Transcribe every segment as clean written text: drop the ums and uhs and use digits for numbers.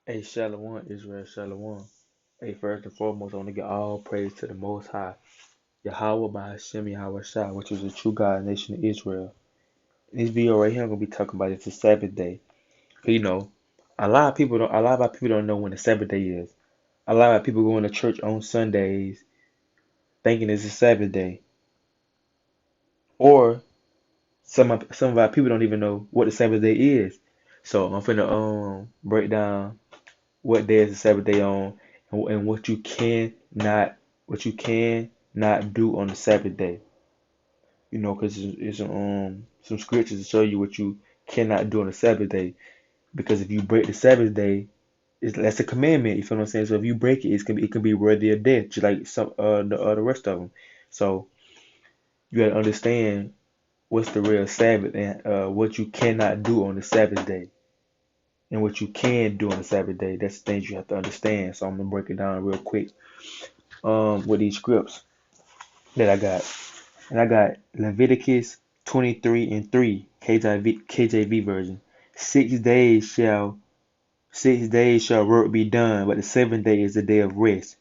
Hey, Shalom, Israel, Shalom. Hey, first and foremost, I want to give all praise to the Most High, Yahweh by Hashem, Yahweh Shai, which is the true God, nation of Israel. In this video right here, I'm gonna be talking about it's the Sabbath day. 'Cause, a lot of people don't know when the Sabbath day is. A lot of people going to church on Sundays thinking it's a Sabbath day, or some of our people don't even know what the Sabbath day is. So I'm finna break down what day is the Sabbath day on, and what you can not do on the Sabbath day. Because it's some scriptures to show you what you cannot do on the Sabbath day. Because if you break the Sabbath day, that's a commandment. You feel what I'm saying? So if you break it, it can be worthy of death, just like some the rest of them. So you gotta understand what's the real Sabbath and what you cannot do on the Sabbath day and what you can do on the Sabbath day. That's the things you have to understand. So I'm gonna break it down real quick. With these scripts that I got. And I got Leviticus 23:3, KJV version. 6 days shall work be done, but the seventh day is the day of rest.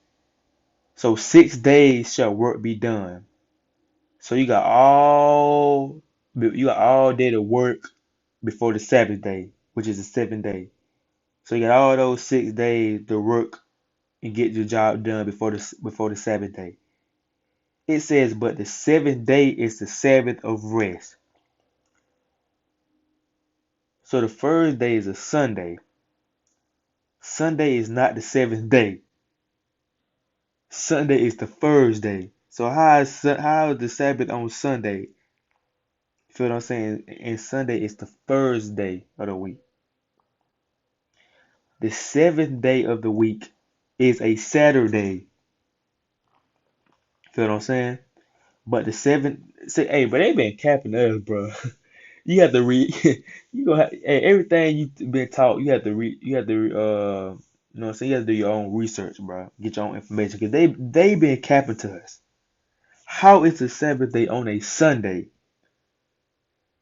So 6 days shall work be done. So you got all day to work before the Sabbath day, which is the seventh day. So you got all those 6 days to work and get your job done before the Sabbath day. It says, but the seventh day is the Sabbath of rest. So the first day is a Sunday. Sunday is not the seventh day. Sunday is the first day. So how is the Sabbath on Sunday? You feel what I'm saying? And Sunday is the first day of the week. The seventh day of the week is a Saturday. Feel what I'm saying? But the seventh, say, hey, but they been capping us, bro. You have to read. You gonna have, hey, everything you've been taught. You have to read. You have to, you know what I'm saying. You have to do your own research, bro. Get your own information because they been capping to us. How is the Sabbath day on a Sunday?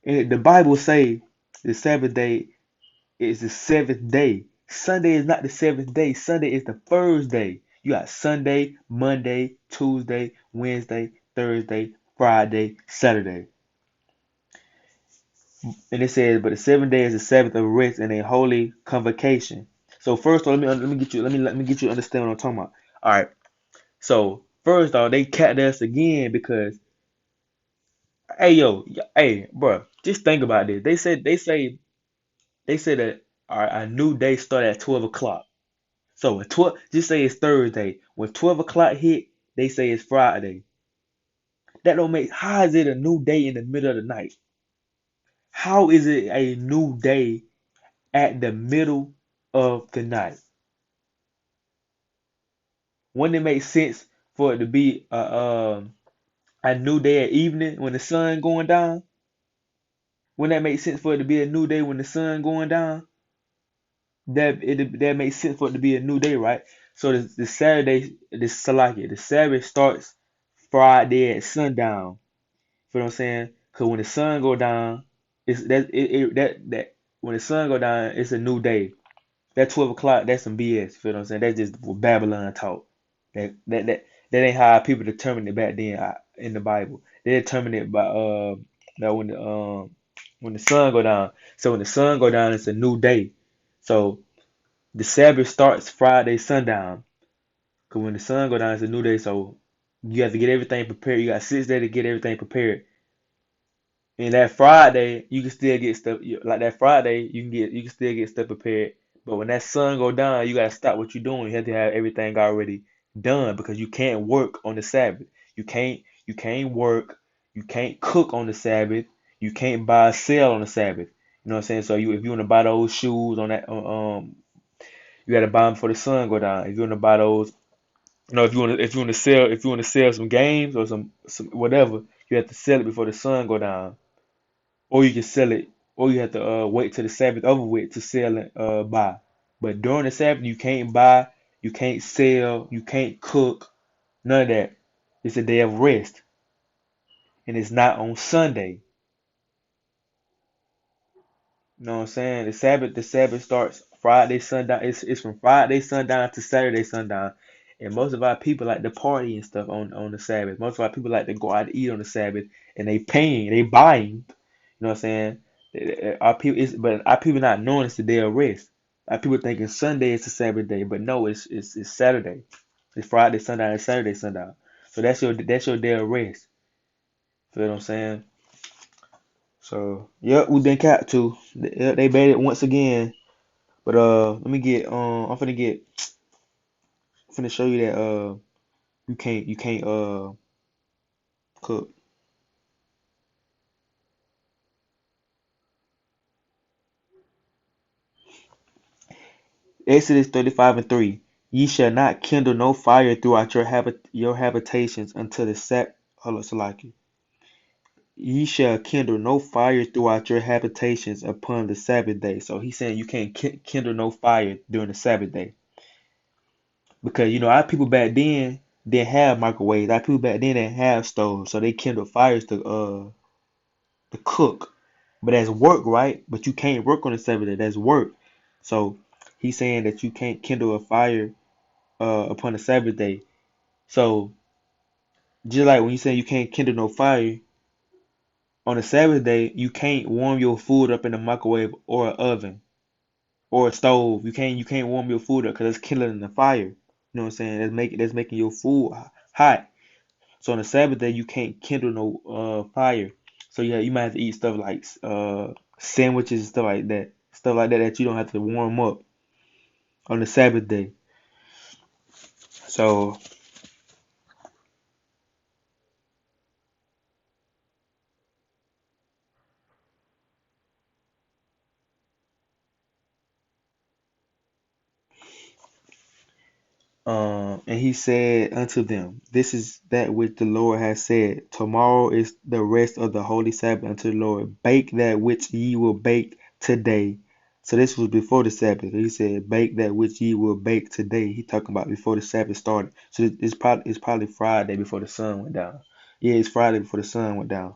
And the Bible say the Sabbath day is the seventh day. Sunday is not the seventh day. Sunday is the first day. You got Sunday, Monday, Tuesday, Wednesday, Thursday, Friday, Saturday. And it says, but the seventh day is the Sabbath of rest and a holy convocation. So first of all, let me get you to understand what I'm talking about. All right. So first off, they capped us again because hey yo, hey bro, just think about this. They say that our new day start at 12 o'clock. So when 12, just say it's Thursday. When 12 o'clock hit, they say it's Friday. That don't make. How is it a new day in the middle of the night? How is it a new day at the middle of the night? Wouldn't it make sense for it to be a new day at evening when the sun going down? Wouldn't that make sense for it to be a new day when the sun going down? That makes sense for it to be a new day, right? So the Saturday, the Sabbath starts Friday at sundown. Feel what I'm saying? Cause when the sun go down, it's that it that when the sun go down, it's a new day. That 12 o'clock, that's some BS. Feel what I'm saying? That's just what Babylon taught. That ain't how people determined it back then in the Bible. They determined it by that when the sun go down. So when the sun go down, it's a new day. So the Sabbath starts Friday sundown. Cause when the sun go down, it's a new day. So you have to get everything prepared. You got 6 days to get everything prepared. And that Friday, you can still get stuff like that Friday. You can still get stuff prepared. But when that sun go down, you gotta stop what you're doing. You have to have everything already done because you can't work on the Sabbath. You can't work. You can't cook on the Sabbath. You can't buy or sell on the Sabbath. You know what I'm saying? So if you want to buy those shoes on that you gotta buy them before the sun go down. If you want to buy those, if you want to sell some games or some whatever, you have to sell it before the sun go down. Or you can sell it, or you have to wait till the Sabbath over with to sell and buy. But during the Sabbath, you can't buy, you can't sell, you can't cook, none of that. It's a day of rest, and it's not on Sunday. You know what I'm saying? The Sabbath starts Friday sundown. It's from Friday sundown to Saturday sundown. And most of our people like to party and stuff on the Sabbath. Most of our people like to go out to eat on the Sabbath, and they buying. You know what I'm saying? Our people but our people not knowing it's the day of rest. Our people thinking Sunday is the Sabbath day, but no, it's Saturday. It's Friday sundown and Saturday sundown. So that's your day of rest. Feel what I'm saying? So yep, we been capped too. They made it once again. But let me get I'm finna show you that you can't cook. Exodus 35:3. Ye shall not kindle no fire throughout your habitations until the sap hold up, Salaki. Ye shall kindle no fire throughout your habitations upon the Sabbath day. So he's saying you can't kindle no fire during the Sabbath day. Because our people back then didn't have microwaves. Our people back then didn't have stoves, so they kindled fires to cook. But that's work, right? But you can't work on the Sabbath day. That's work. So he's saying that you can't kindle a fire upon the Sabbath day. So just like when you say you can't kindle no fire on the Sabbath day, you can't warm your food up in a microwave or an oven or a stove. You can't warm your food up because it's kindling the fire. You know what I'm saying? That's making your food hot. So on the Sabbath day, you can't kindle no fire. So yeah, you might have to eat stuff like sandwiches and stuff like that that you don't have to warm up on the Sabbath day. So and he said unto them, This is that which the Lord has said. Tomorrow is the rest of the holy Sabbath unto the Lord. Bake that which ye will bake today. So this was before the Sabbath. He said, Bake that which ye will bake today. He talking about before the Sabbath started. So it's probably Friday before the sun went down. Yeah, it's Friday before the sun went down.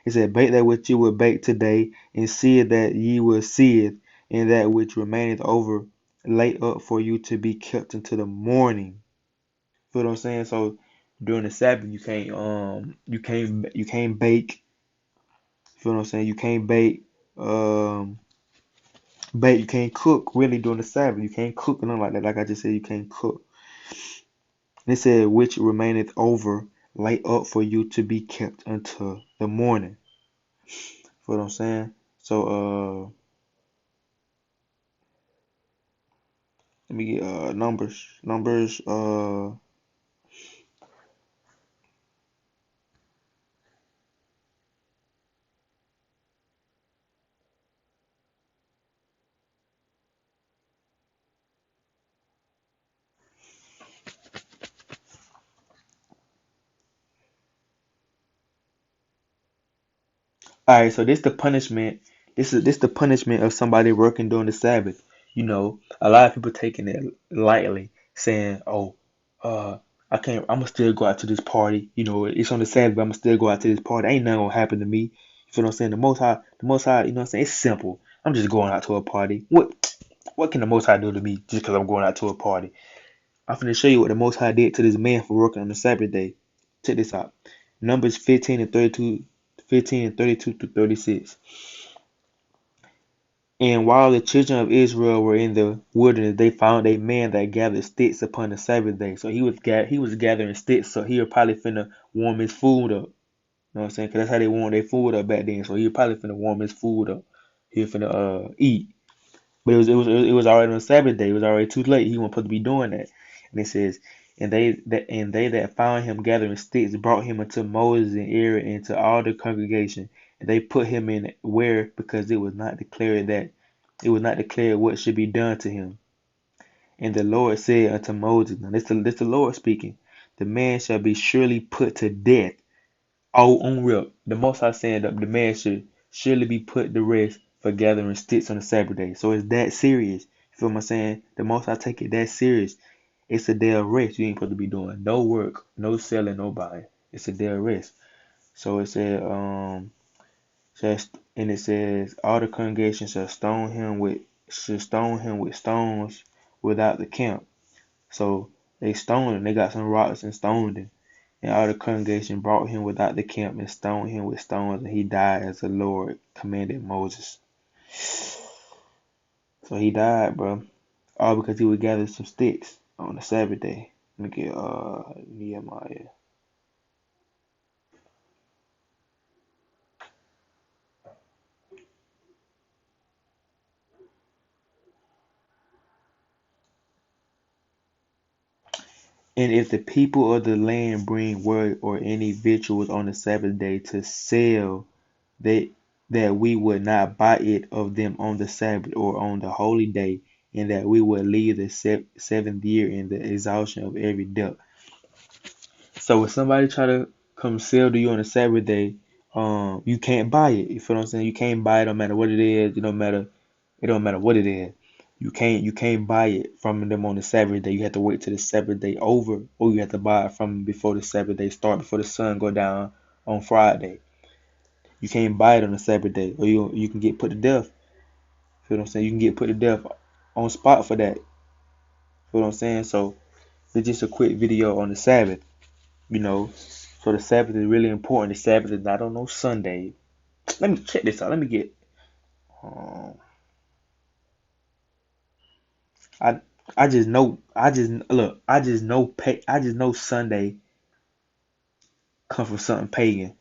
He said, Bake that which you will bake today, and see it that ye will see it, and that which remaineth over lay up for you to be kept until the morning. Feel what I'm saying? So during the Sabbath, you can't bake. Feel what I'm saying? You can't bake. You can't cook really during the Sabbath. You can't cook or nothing like that. Like I just said, you can't cook. And it said, which remaineth over lay up for you to be kept until the morning. Feel what I'm saying? So let me get numbers. Numbers. All right. So this the punishment. This the punishment of somebody working during the Sabbath. A lot of people taking it lightly, saying, "Oh, uh, I can't. I'm gonna still go out to this party. It's on the Sabbath, but I'm gonna still go out to this party. Ain't nothing gonna happen to me." You feel what I'm saying? The Most High. You know what I'm saying? It's simple. I'm just going out to a party. What can the Most High do to me just because I'm going out to a party? I'm finna show you what the Most High did to this man for working on the Sabbath day. Check this out. Numbers 15 and 32 to 36. And while the children of Israel were in the wilderness, they found a man that gathered sticks upon the Sabbath day. So he was gathering sticks, so he was probably finna warm his food up. You know what I'm saying? Because that's how they warm their food up back then. So he was probably finna warm his food up. He was finna eat. But it was already on Sabbath day. It was already too late. He wasn't supposed to be doing that. And it says, and they that found him gathering sticks brought him unto Moses and Aaron and to all the congregation, and they put him in where because it was not declared what should be done to him. And the Lord said unto Moses, now this the Lord speaking, the man shall be surely put to death. All on rip. The Most High saying that the man should surely be put to rest for gathering sticks on the Sabbath day. So it's that serious. You feel what I'm saying? The Most High take it that serious. It's a day of rest. You ain't supposed to be doing no work, no selling, no buying. It's a day of rest. So it said, and it says all the congregation shall stone him with stones without the camp. So they stoned him. They got some rocks and stoned him. And all the congregation brought him without the camp and stoned him with stones, and he died as the Lord commanded Moses. So he died, bro. All because he would gather some sticks on the Sabbath day. Let me get Nehemiah. And if the people of the land bring word or any victuals on the Sabbath day to sell, they that we would not buy it of them on the Sabbath or on the holy day, and that we would leave the seventh year in the exhaustion of every debt. So if somebody try to come sell to you on the Sabbath day, you can't buy it. You feel what I'm saying? You can't buy it no matter what it is. It don't matter what it is. You can't buy it from them on the Sabbath day. You have to wait till the Sabbath day over, or you have to buy it from before the Sabbath day start, before the sun go down on Friday. You can't buy it on the Sabbath day, or you can get put to death. Feel what I'm saying? You can get put to death on spot for that. Feel what I'm saying? So it's just a quick video on the Sabbath, you know. So the Sabbath is really important. The Sabbath is not on no Sunday. Let me check this out. Let me get. Um, I I just know. I just look. I just know. I just know Sunday come from something pagan.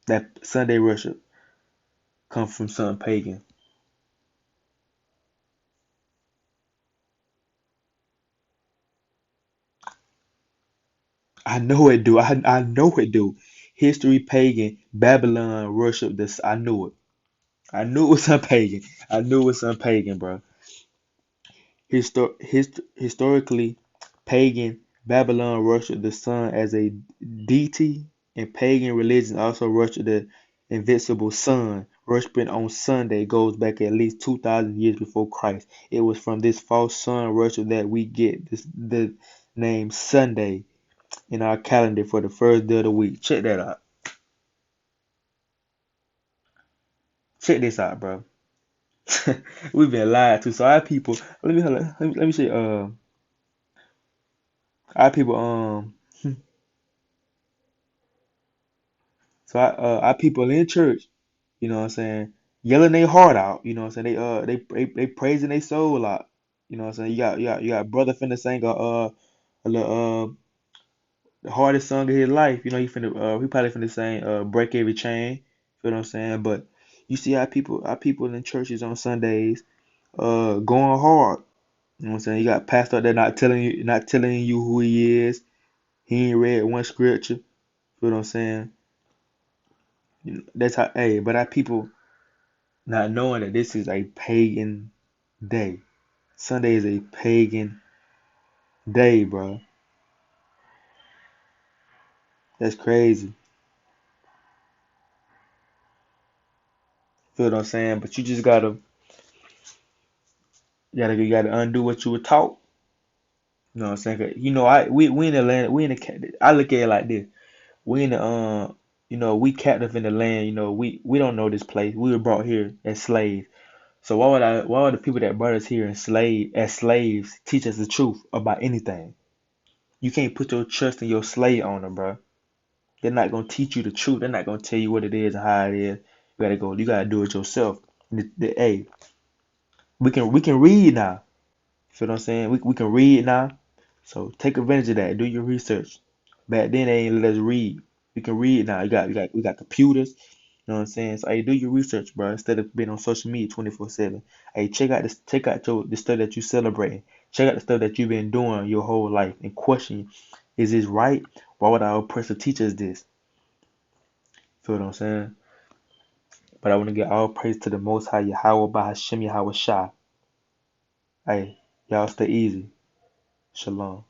That Sunday worship come from something pagan. I know it do. I know it do. History pagan. Babylon worship this. I knew it. I knew it was some pagan. I knew it was some pagan, bro. Historically, pagan Babylon worshipped the sun as a deity, and pagan religions also worship the invincible sun. Worshipping on Sunday goes back at least 2,000 years before Christ. It was from this false sun worship that we get the name Sunday in our calendar for the first day of the week. Check that out. Check this out, bro. We've been lied to. So our people, let me say, our people, so our people in church, you know what I'm saying, yelling their heart out, you know what I'm saying, they praising their soul out, you know what I'm saying. You got brother finna sing a little the hardest song of his life, you know, he probably finna sing break every chain, you know what I'm saying. But you see our people in churches on Sundays going hard, you know what I'm saying. You got pastor that not telling you who he is. He ain't read one scripture, you know what I'm saying. That's how, hey, but our people not knowing that this is a pagan day. Sunday is a pagan day, bro. That's crazy. Feel what I'm saying? But you just gotta undo what you were taught. You know what I'm saying? 'Cause, we in the land. I look at it like this. We in the we captive in the land. We don't know this place. We were brought here as slaves. So why would the people that brought us here as slaves teach us the truth about anything? You can't put your trust in your slave owner, bro. They're not gonna teach you the truth. They're not gonna tell you what it is and how it is. You gotta go. You gotta do it yourself. Hey, we can read now. Feel what I'm saying? We can read now. So take advantage of that. Do your research. Back then they ain't let us read. We can read now. We got computers. You know what I'm saying? So hey, do your research, bro. Instead of being on social media 24/7. Hey, check out the stuff that you celebrating. Check out the stuff that you've been doing your whole life and question, is this right? Why would our oppressor teach us this? Feel what I'm saying? But I want to give all praise to the Most High Yahweh by Hashem Yahweh Shah. Hey, y'all stay easy. Shalom.